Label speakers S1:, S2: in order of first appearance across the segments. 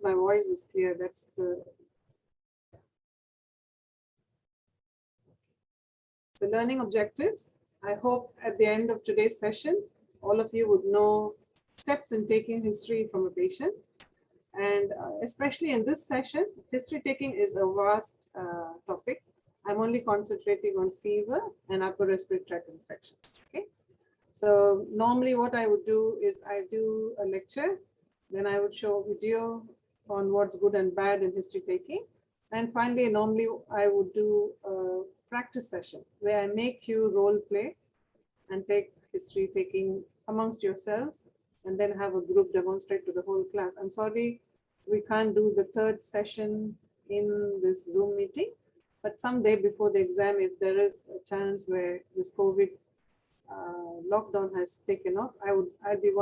S1: my voice is clear. That's the learning objectives. I hope at the end of today's session, all of you would know steps in taking history from a patient. And especially in this session, history taking is a vast topic. I'm only concentrating on fever and upper respiratory tract infections. Okay. So normally what I would do is I do a lecture, then I would show a video on what's good and bad in history taking. And finally, normally I would do a practice session where I make you role play and take history taking amongst yourselves and then have a group demonstrate to the whole class. I'm sorry, we can't do the third session in this Zoom meeting, but someday before the exam, if there is a chance where this COVID lockdown has taken off, I'd be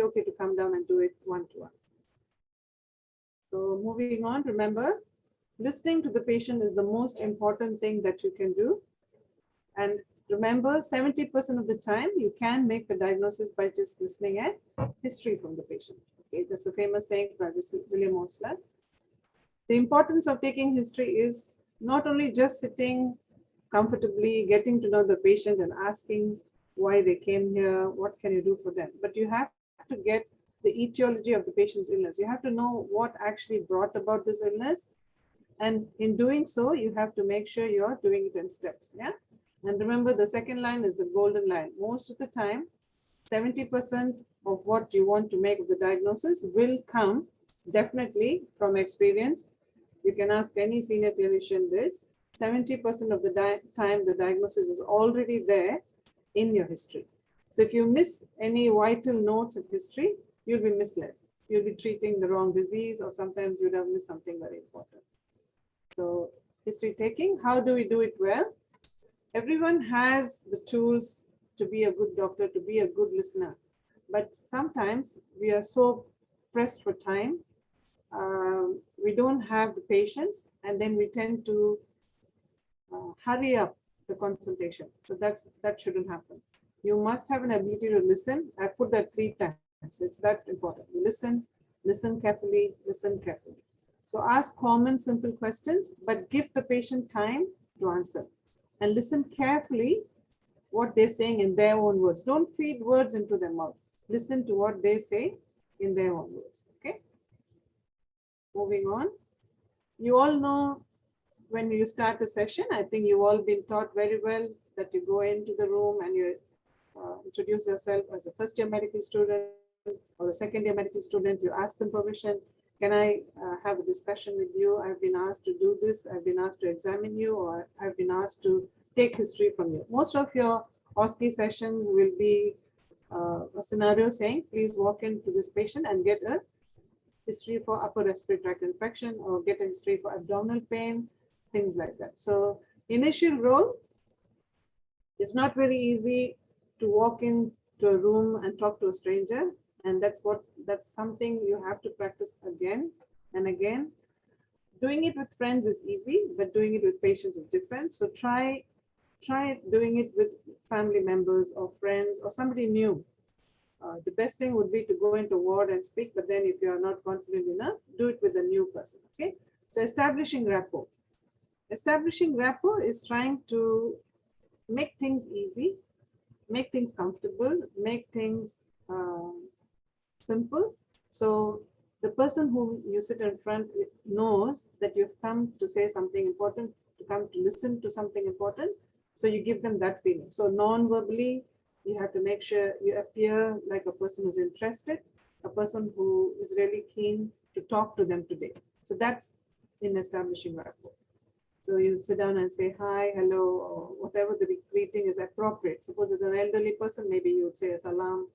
S1: okay to come down and do it one-to-one. So moving on, remember, listening to the patient is the most important thing that you can do. And remember, 70% of the time, you can make the diagnosis by just listening at history from the patient. Okay, that's a famous saying by William Osler. The importance of taking history is not only just sitting comfortably, getting to know the patient and asking why they came here, what can you do for them, but you have to get the etiology of the patient's illness. You have to know what actually brought about this illness. And in doing so, you have to make sure you're doing it in steps. Yeah. And remember, the second line is the golden line. Most of the time, 70% of what you want to make of the diagnosis will come definitely from experience. You can ask any senior clinician this. 70% of the time, the diagnosis is already there in your history. So if you miss any vital notes of history, you'll be misled. You'll be treating the wrong disease, or sometimes you'd have missed something very important. So history taking, how do we do it well? Everyone has the tools to be a good doctor, to be a good listener. But sometimes we are so pressed for time, we don't have the patience, and then we tend to hurry up the consultation. So that shouldn't happen. You must have an ability to listen. I put that 3 times. It's that important. You listen carefully, listen carefully. So ask common, simple questions, but give the patient time to answer. And listen carefully what they're saying in their own words. Don't feed words into their mouth. Listen to what they say in their own words. Okay. Moving on. You all know when you start a session, I think you've all been taught very well that you go into the room and you introduce yourself as a first-year medical student or a second-year medical student. You ask them permission. Can I have a discussion with you? I've been asked to do this. I've been asked to examine you, or I've been asked to take history from you. Most of your OSCE sessions will be a scenario saying, please walk into this patient and get a history for upper respiratory tract infection, or get a history for abdominal pain, things like that. So initial role, it's not very easy to walk into a room and talk to a stranger. And that's something you have to practice again and again. Doing it with friends is easy, but doing it with patients is different. So try doing it with family members or friends or somebody new. The best thing would be to go into a ward and speak, but then if you are not confident enough, do it with a new person. Okay. So establishing rapport. Establishing rapport is trying to make things easy, make things comfortable, make things simple. So the person who you sit in front knows that you've come to say something important, to come to listen to something important. So you give them that feeling. So non-verbally, you have to make sure you appear like a person who's interested, a person who is really keen to talk to them today. So that's in establishing rapport. So you sit down and say hi, hello, or whatever the greeting is appropriate. Suppose it's an elderly person, maybe you would say a salam.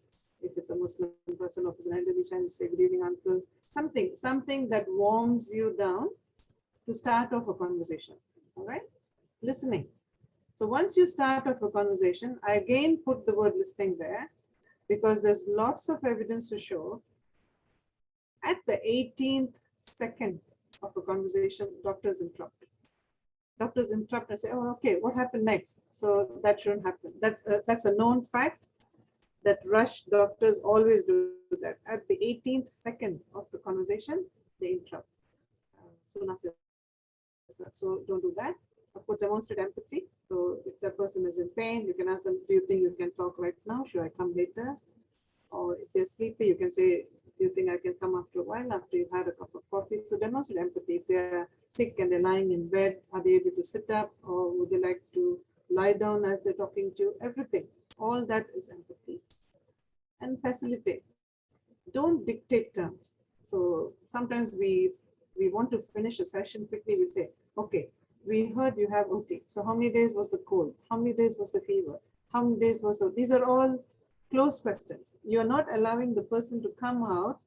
S1: If it's a Muslim person, or if it's an elderly child, you say good evening, uncle. Something that warms you down to start off a conversation. All right, listening. So once you start off a conversation, I again put the word listening there because there's lots of evidence to show at the 18th second of a conversation, doctors interrupt. Doctors interrupt and say, oh, okay, what happened next? So that shouldn't happen. That's a known fact. That rush doctors always do that. At the 18th second of the conversation, they interrupt. Soon after, so don't do that. Of course, demonstrate empathy. So if that person is in pain, you can ask them, do you think you can talk right now? Should I come later? Or if they're sleepy, you can say, do you think I can come after a while, after you've had a cup of coffee? So demonstrate empathy. If they're sick and they're lying in bed, are they able to sit up, or would they like to lie down as they're talking to you? Everything. All that is empathy. And facilitate. Don't dictate terms. So sometimes we want to finish a session quickly. We say, okay, we heard you have URTI. So how many days was the cold? How many days was the fever? How many days was the, these are all closed questions. You're not allowing the person to come out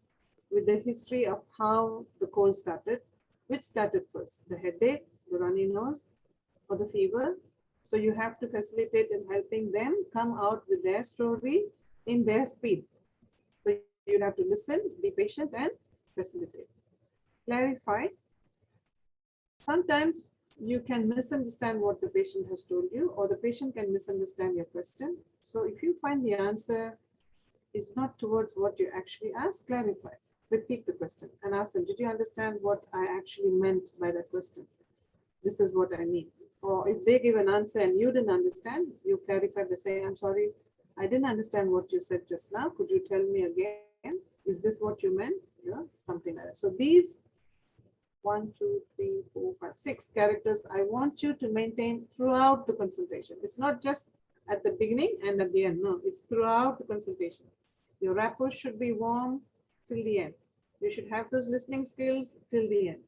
S1: with the history of how the cold started, which started first, the headache, the runny nose, or the fever. So you have to facilitate in helping them come out with their story in their speed. So you have to listen, be patient, and facilitate. Clarify. Sometimes you can misunderstand what the patient has told you, or the patient can misunderstand your question. So if you find the answer is not towards what you actually asked, clarify. Repeat the question and ask them, did you understand what I actually meant by that question? This is what I mean. Or if they give an answer and you didn't understand, you clarify by saying, I'm sorry, I didn't understand what you said just now. Could you tell me again? Is this what you meant? Yeah, something like that. So these 1, 2, 3, 4, 5, 6 characters I want you to maintain throughout the consultation. It's not just at the beginning and at the end. No, it's throughout the consultation. Your rapport should be warm till the end. You should have those listening skills till the end.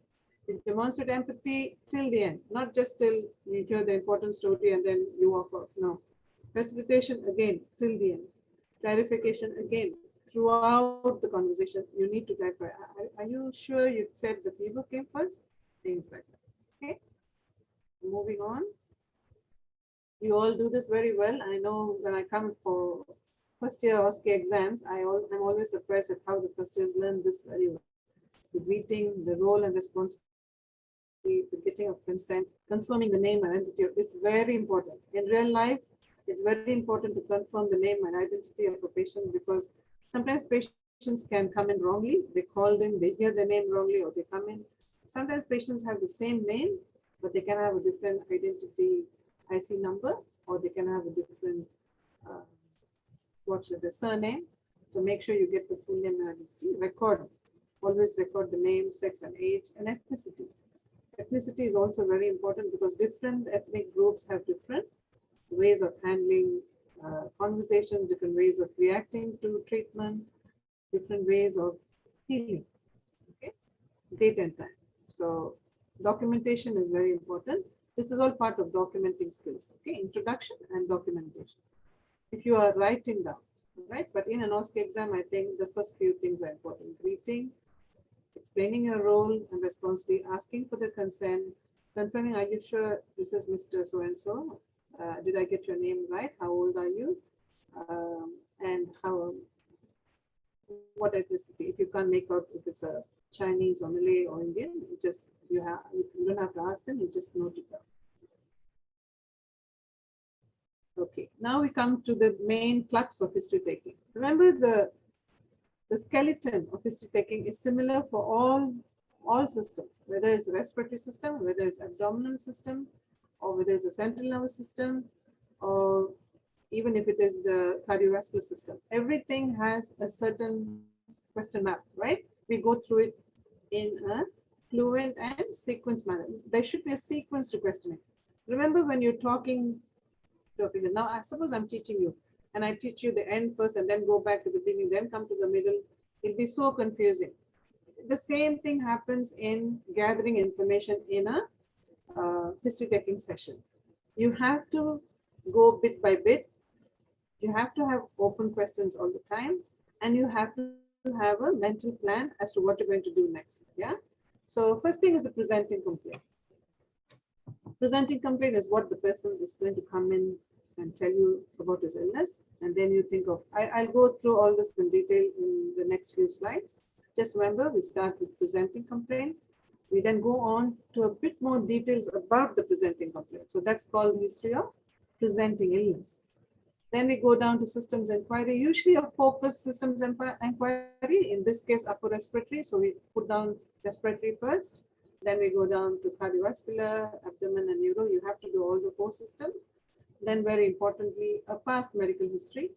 S1: You demonstrate empathy till the end, not just till you hear the important story and then you walk off. No. Facilitation again till the end. Clarification again throughout the conversation. You need to clarify. Are you sure you said the fever came first? Things like that. Okay. Moving on. You all do this very well. I know when I come for first year OSCE exams, I'm always surprised at how the first years learn this very well. The greeting, the role and responsibility, the getting of consent, confirming the name and identity. It's very important. In real life, it's very important to confirm the name and identity of a patient, because sometimes patients can come in wrongly. They call in, they hear the name wrongly, or they come in. Sometimes patients have the same name, but they can have a different identity IC number, or they can have a different what's the surname. So make sure you get the full name and identity. Record, always record the name, sex and age, and ethnicity. Ethnicity is also very important because different ethnic groups have different ways of handling conversations, different ways of reacting to treatment, different ways of healing. Okay, date and time. So documentation is very important. This is all part of documenting skills. Okay, introduction and documentation. If you are writing down, right? But in an OSCE exam, I think the first few things are important: greeting, explaining your role and responsibility, asking for the consent, confirming, are you sure this is Mr. So-and-so? Did I get your name right? How old are you? And what ethnicity? If you can't make out if it's a Chinese or Malay or Indian, you don't have to ask them, you just note it down. Okay, now we come to the main crux of history taking. Remember, the skeleton of history taking is similar for all systems, whether it's a respiratory system, whether it's abdominal system, or whether it's a central nervous system, or even if it is the cardiovascular system. Everything has a certain question map, right? We go through it in a fluent and sequence manner. There should be a sequence to questioning. Remember, when you're talking to a patient, now I suppose I'm teaching you, and I teach you the end first and then go back to the beginning, then come to the middle. It'll be so confusing. The same thing happens in gathering information in a history taking session. You have to go bit by bit. You have to have open questions all the time, and you have to have a mental plan as to what you're going to do next. Yeah. So first thing is the presenting complaint. Presenting complaint is what the person is going to come in and tell you about his illness, and then you think of, I'll go through all this in detail in the next few slides. Just remember, we start with presenting complaint. We then go on to a bit more details about the presenting complaint. So that's called history of presenting illness. Then we go down to systems inquiry, usually a focused systems inquiry, in this case, upper respiratory. So we put down respiratory first. Then we go down to cardiovascular, abdomen, and neuro. You have to do all the four systems. Then very importantly, a past medical history.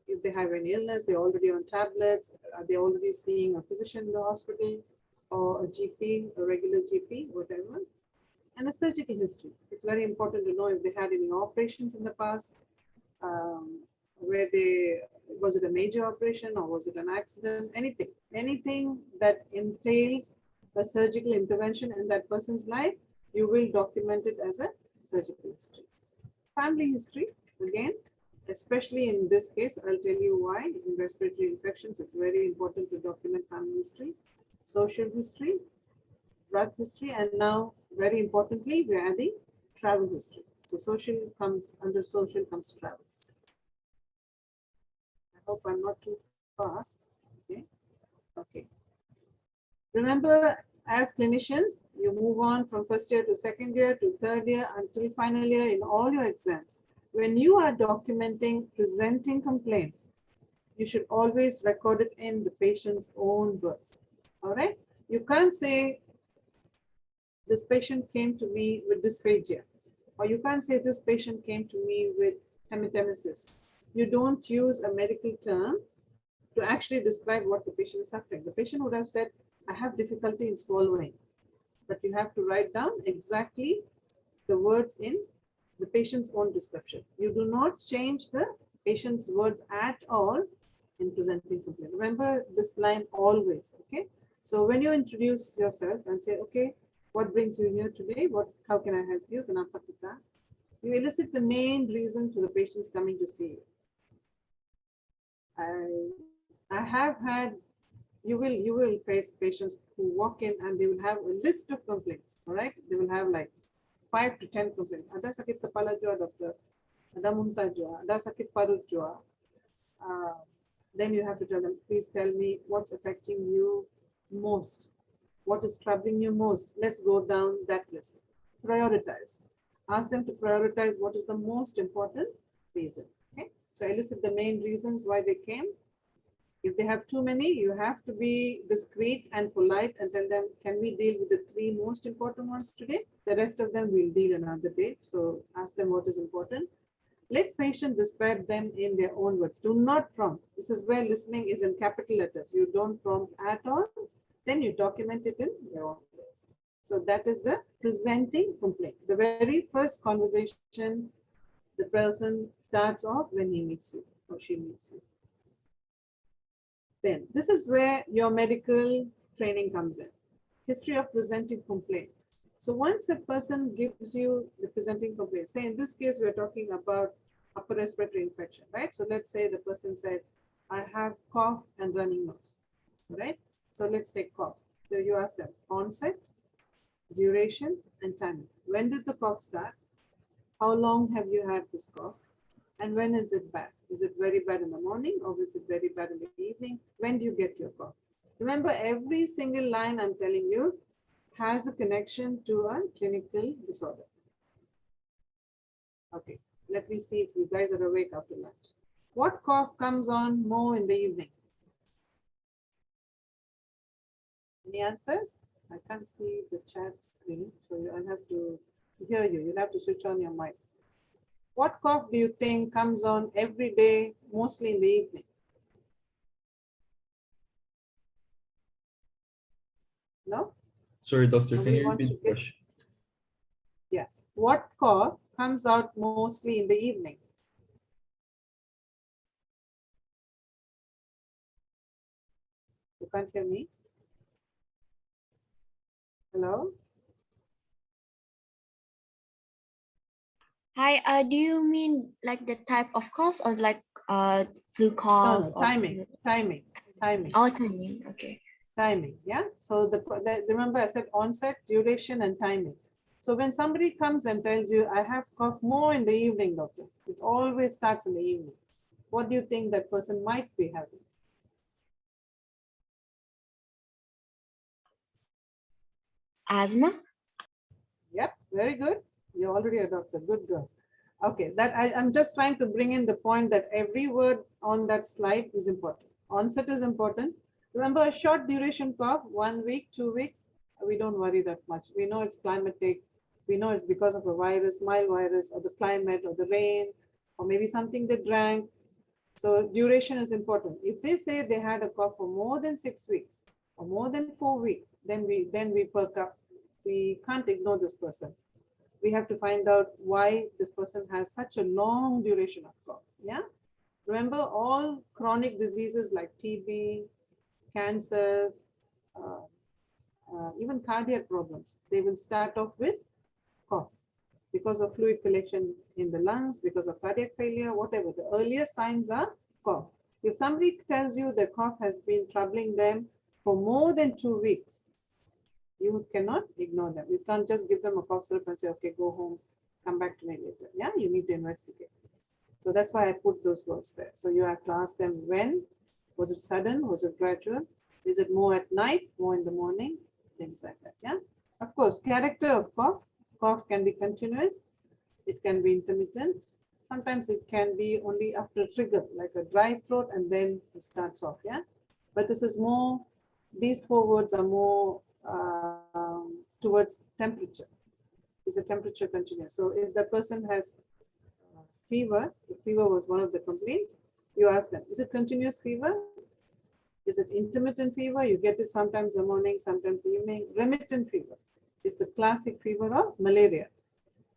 S1: If they have any illness, they're already on tablets, they're already seeing a physician in the hospital or a GP, a regular GP, whatever. And a surgical history. It's very important to know if they had any operations in the past, where was it a major operation or was it an accident, anything that entails a surgical intervention in that person's life, you will document it as a surgical history. Family history, again, especially in this case, I'll tell you why. In respiratory infections, it's very important to document family history, social history, drug history, and now, very importantly, we're adding travel history. So social comes under social comes travel. I hope I'm not too fast. Okay. Okay. Remember, as clinicians, you move on from first year to second year to third year until final year in all your exams. When you are documenting, presenting complaint, you should always record it in the patient's own words. All right. You can't say this patient came to me with dysphagia, or you can't say this patient came to me with hematemesis. You don't use a medical term to actually describe what the patient is suffering. The patient would have said, I have difficulty in swallowing, but you have to write down exactly the words in the patient's own description. You do not change the patient's words at all in presenting complaint. Remember this line always, okay? So when you introduce yourself and say, okay, what brings you here today? How can I help you? You elicit the main reason for the patients coming to see you. I have had, you will face patients who walk in and they will have a list of complaints, all right? They will have like 5 to 10 complaints. Ada sakit kepala jua, doctor. Ada muntah jua. Ada sakit parut jua. Then you have to tell them, please tell me what's affecting you most. What is troubling you most? Let's go down that list. Prioritize. Ask them to prioritize what is the most important reason. Okay. So elicit the main reasons why they came. If they have too many, you have to be discreet and polite and tell them, can we deal with the 3 most important ones today? The rest of them we'll deal another day. So ask them what is important. Let patient describe them in their own words. Do not prompt. This is where listening is in capital letters. You don't prompt at all. Then you document it in your own words. So that is the presenting complaint. The very first conversation the person starts off when he meets you or she meets you. Then this is where your medical training comes in. History of presenting complaint. So once a person gives you the presenting complaint, say in this case, we're talking about upper respiratory infection, right? So let's say the person said, I have cough and running nose, right? So let's take cough. So you ask them onset, duration, and timing. When did the cough start? How long have you had this cough? And when is it bad? Is it very bad in the morning or is it very bad in the evening? When do you get your cough? Remember, every single line I'm telling you has a connection to a clinical disorder. Okay, let me see if you guys are awake after lunch. What cough comes on more in the evening? Any answers? I can't see the chat screen, so I'll have to hear you. You'll have to switch on your mic. What cough do you think comes on every day, mostly in the evening? No?
S2: Sorry, doctor, can
S1: Nobody
S2: you
S1: wants
S2: repeat
S1: to
S2: the
S1: get.
S2: question?
S1: Yeah. What cough comes out mostly in the evening? You can't hear me? Hello?
S3: Hi, do you mean like the type of course or like flu
S1: No,
S3: cough
S1: no,
S3: or
S1: timing.
S3: oh timing, okay.
S1: Timing, yeah. So remember I said onset, duration, and timing. So when somebody comes and tells you, I have cough more in the evening, doctor, it always starts in the evening. What do you think that person might be having?
S3: Asthma?
S1: Yep, very good. You're already a doctor. Good girl. Okay, I'm just trying to bring in the point that every word on that slide is important. Onset is important. Remember, a short duration cough, 1 week, 2 weeks, we don't worry that much. We know it's climatic. We know it's because of a virus, mild virus, or the climate, or the rain, or maybe something they drank. So duration is important. If they say they had a cough for more than 6 weeks or more than 4 weeks, then we perk up. We can't ignore this person. We have to find out why this person has such a long duration of cough. Yeah. Remember, all chronic diseases like TB, cancers, uh, even cardiac problems, they will start off with cough because of fluid collection in the lungs, because of cardiac failure, whatever. The earliest signs are cough. If somebody tells you the cough has been troubling them for more than 2 weeks, you cannot ignore them. You can't just give them a cough syrup and say, okay, go home, come back to me later. Yeah, you need to investigate. So that's why I put those words there. So you have to ask them when, was it sudden, was it gradual? Is it more at night, more in the morning? Things like that, yeah? Of course, character of cough. Cough can be continuous, it can be intermittent. Sometimes it can be only after a trigger, like a dry throat, and then it starts off, yeah? But this is more, these four words are more towards temperature. Is the temperature continuous? So if the person has fever, if fever was one of the complaints, you ask them, is it continuous fever? Is it intermittent fever? You get it sometimes in the morning, sometimes evening. Remittent fever is the classic fever of malaria.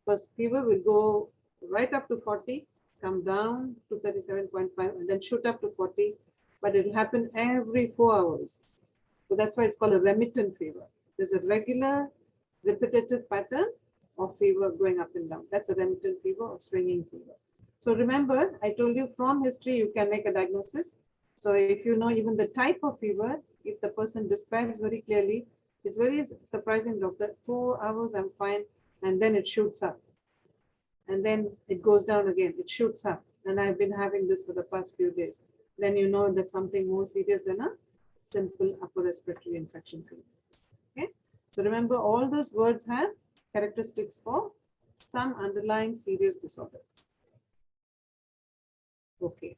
S1: Because fever will go right up to 40, come down to 37.5, and then shoot up to 40, but it will happen every 4 hours. So that's why it's called a remittent fever. There's a regular, repetitive pattern of fever going up and down. That's a remittent fever or swinging fever. So remember, I told you from history, you can make a diagnosis. So if you know even the type of fever, if the person describes very clearly, it's very surprising, doctor, 4 hours I'm fine, and then it shoots up. And then it goes down again, it shoots up. And I've been having this for the past few days. Then you know that something more serious than a simple upper respiratory infection fever. Okay. So remember, all those words have characteristics for some underlying serious disorder. Okay.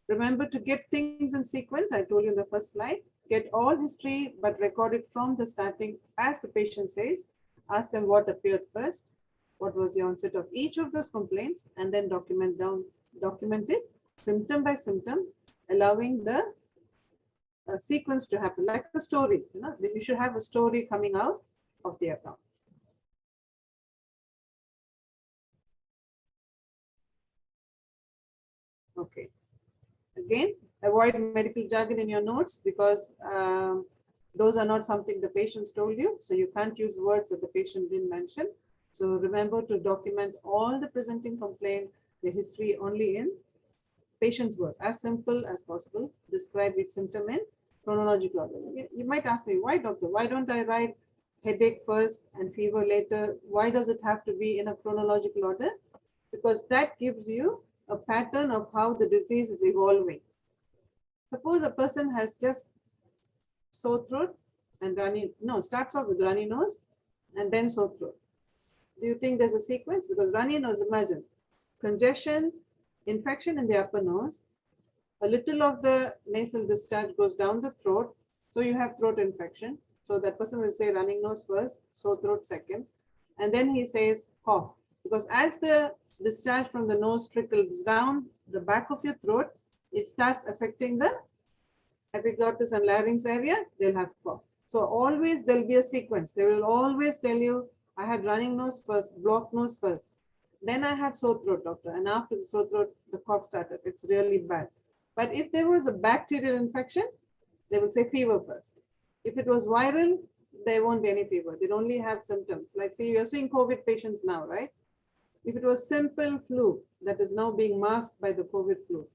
S1: Remember to get things in sequence. I told you in the first slide, get all history, but record it from the starting as the patient says. Ask them what appeared first, what was the onset of each of those complaints, and then document it symptom by symptom, allowing the sequence to happen, like a story. You should have a story coming out of the account. Okay. Again, avoid medical jargon in your notes because those are not something the patients told you. So you can't use words that the patient didn't mention. So remember to document all the presenting complaint, the history only in patient's words, as simple as possible. Describe each symptom in chronological order. You might ask me, why, doctor? Why don't I write headache first and fever later? Why does it have to be in a chronological order? Because that gives you a pattern of how the disease is evolving. Suppose a person has just sore throat and starts off with runny nose and then sore throat. Do you think there's a sequence? Because runny nose, imagine, congestion, infection in the upper nose, a little of the nasal discharge goes down the throat, so you have throat infection. So that person will say running nose first, sore throat second, and then he says cough. Because as the discharge from the nose trickles down the back of your throat, it starts affecting the epiglottis and larynx area, they'll have cough. So always there'll be a sequence. They will always tell you, I had running nose first, blocked nose first. Then I had sore throat, doctor. And after the sore throat, the cough started. It's really bad. But if there was a bacterial infection, they will say fever first. If it was viral, there won't be any fever. They'll only have symptoms. Like, see, you're seeing COVID patients now, right? If it was simple flu that is now being masked by the COVID flu,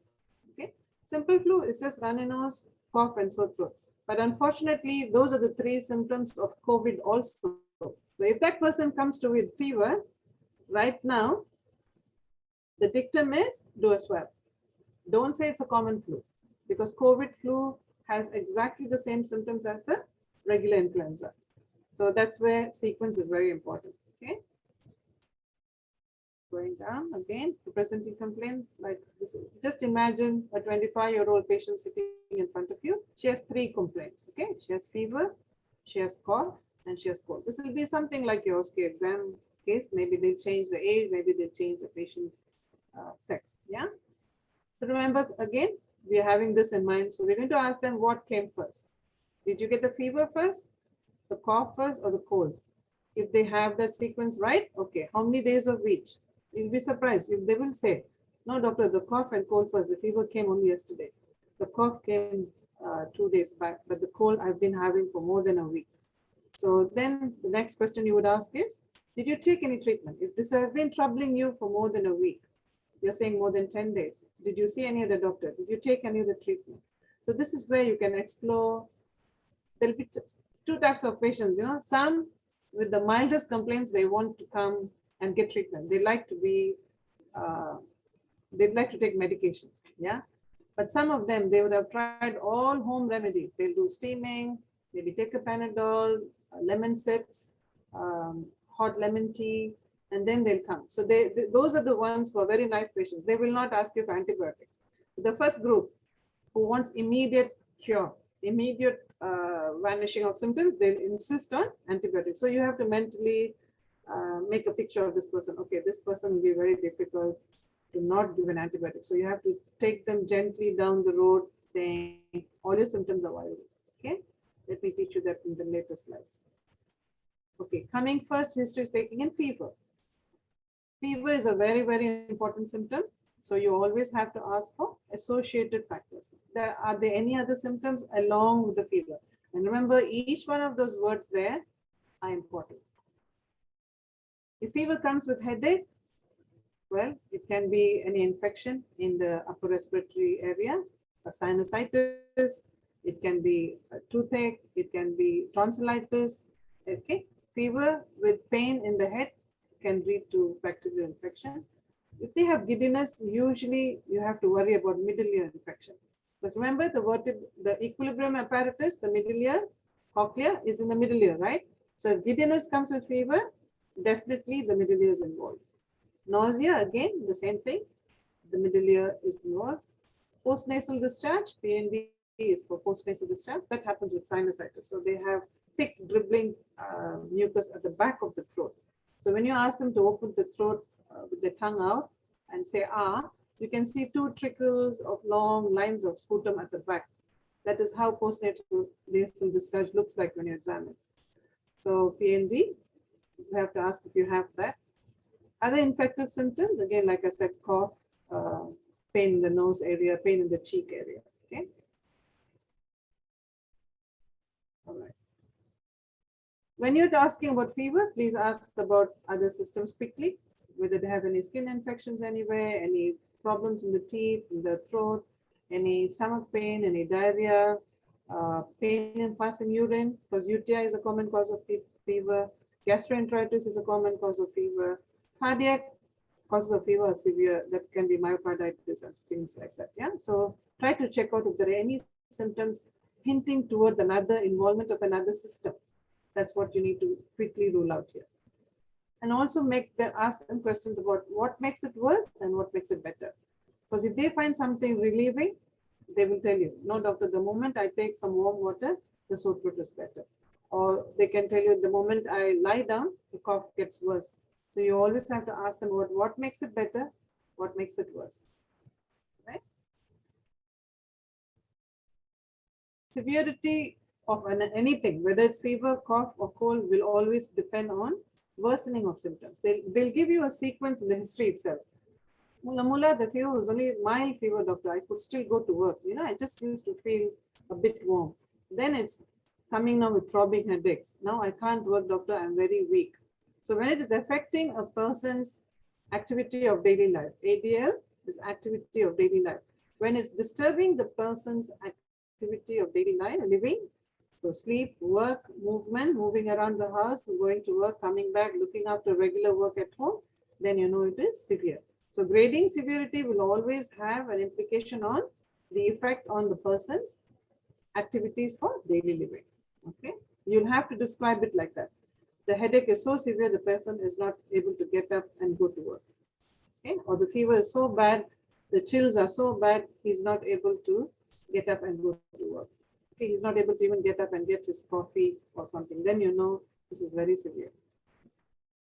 S1: okay? Simple flu is just runny nose, cough, and sore throat. But unfortunately, those are the three symptoms of COVID also. So if that person comes to with fever, right now, the dictum is do a swab. Don't say it's a common flu because COVID flu has exactly the same symptoms as the regular influenza. So that's where sequence is very important. Okay. Going down again, the presenting complaint like this. Just imagine a 25-year-old patient sitting in front of you. She has three complaints. Okay, she has fever, she has cough, and she has cold. This will be something like your OSCE exam case. Maybe they change the age, maybe they change the patient's sex. Yeah. So remember again, we are having this in mind. So we're going to ask them what came first. Did you get the fever first, the cough first, or the cold? If they have that sequence right, okay, how many days of each? You'll be surprised. They will say, no, doctor, the cough and cold first. The fever came only yesterday. The cough came 2 days back, but the cold I've been having for more than a week. So then the next question you would ask is, did you take any treatment? If this has been troubling you for more than a week, you're saying more than 10 days. Did you see any other doctor? Did you take any other treatment? So this is where you can explore. There'll be two types of patients, some with the mildest complaints, they want to come and get treatment. They like to be, they'd like to take medications, yeah. But some of them, they would have tried all home remedies. They'll do steaming, maybe take a Panadol, lemon sips, hot lemon tea, and then they'll come. So those are the ones who are very nice patients. They will not ask you for antibiotics. The first group who wants immediate cure, immediate vanishing of symptoms, they'll insist on antibiotics. So you have to mentally make a picture of this person. Okay, this person will be very difficult to not give an antibiotic. So you have to take them gently down the road saying all your symptoms are viral. Okay, let me teach you that in the later slides. Okay, coming first, history is taking in fever. Fever is a very, very important symptom. So you always have to ask for associated factors. Are there any other symptoms along with the fever? And remember, each one of those words there are important. If fever comes with headache, well, it can be any infection in the upper respiratory area, a sinusitis, it can be a toothache, it can be tonsillitis. Okay, fever with pain in the head can lead to bacterial infection. If they have giddiness, usually you have to worry about middle ear infection. Because remember, the equilibrium apparatus, the middle ear, cochlea is in the middle ear, right? So if giddiness comes with fever, definitely the middle ear is involved. Nausea, again, the same thing. The middle ear is involved. Postnasal discharge, PND is for postnasal discharge. That happens with sinusitis. So they have thick dribbling mucus at the back of the throat. So when you ask them to open the throat with the tongue out and say ah, you can see two trickles of long lines of sputum at the back. That is how postnatal nasal discharge looks like when you examine. So PND, you have to ask if you have that. Other infective symptoms, again, like I said, cough, pain in the nose area, pain in the cheek area. Okay. All right. When you're asking about fever, please ask about other systems quickly, whether they have any skin infections anywhere, any problems in the teeth, in the throat, any stomach pain, any diarrhea, pain in passing urine, because UTI is a common cause of fever, gastroenteritis is a common cause of fever, cardiac causes of fever are severe, that can be myocarditis and things like that. Yeah, so try to check out if there are any symptoms hinting towards another involvement of another system. That's what you need to quickly rule out here. And also ask them questions about what makes it worse and what makes it better. Because if they find something relieving, they will tell you, no doctor, the moment I take some warm water, the sore throat is better. Or they can tell you the moment I lie down, the cough gets worse. So you always have to ask them about what makes it better, what makes it worse. Right? Severity of anything, whether it's fever, cough, or cold, will always depend on worsening of symptoms. They'll give you a sequence in the history itself. Mula, the fever was only mild fever, doctor. I could still go to work. I just used to feel a bit warm. Then it's coming now with throbbing headaches. Now I can't work, doctor. I'm very weak. So when it is affecting a person's activity of daily life, ADL is activity of daily life. When it's disturbing the person's activity of daily life, living, so sleep, work, movement, moving around the house, going to work, coming back, looking after regular work at home, then you know it is severe. So grading severity will always have an implication on the effect on the person's activities for daily living. Okay, you'll have to describe it like that. The headache is so severe, the person is not able to get up and go to work. Okay, or the fever is so bad, the chills are so bad, he's not able to get up and go to work. Okay, he's not able to even get up and get his coffee or something. Then you know this is very severe.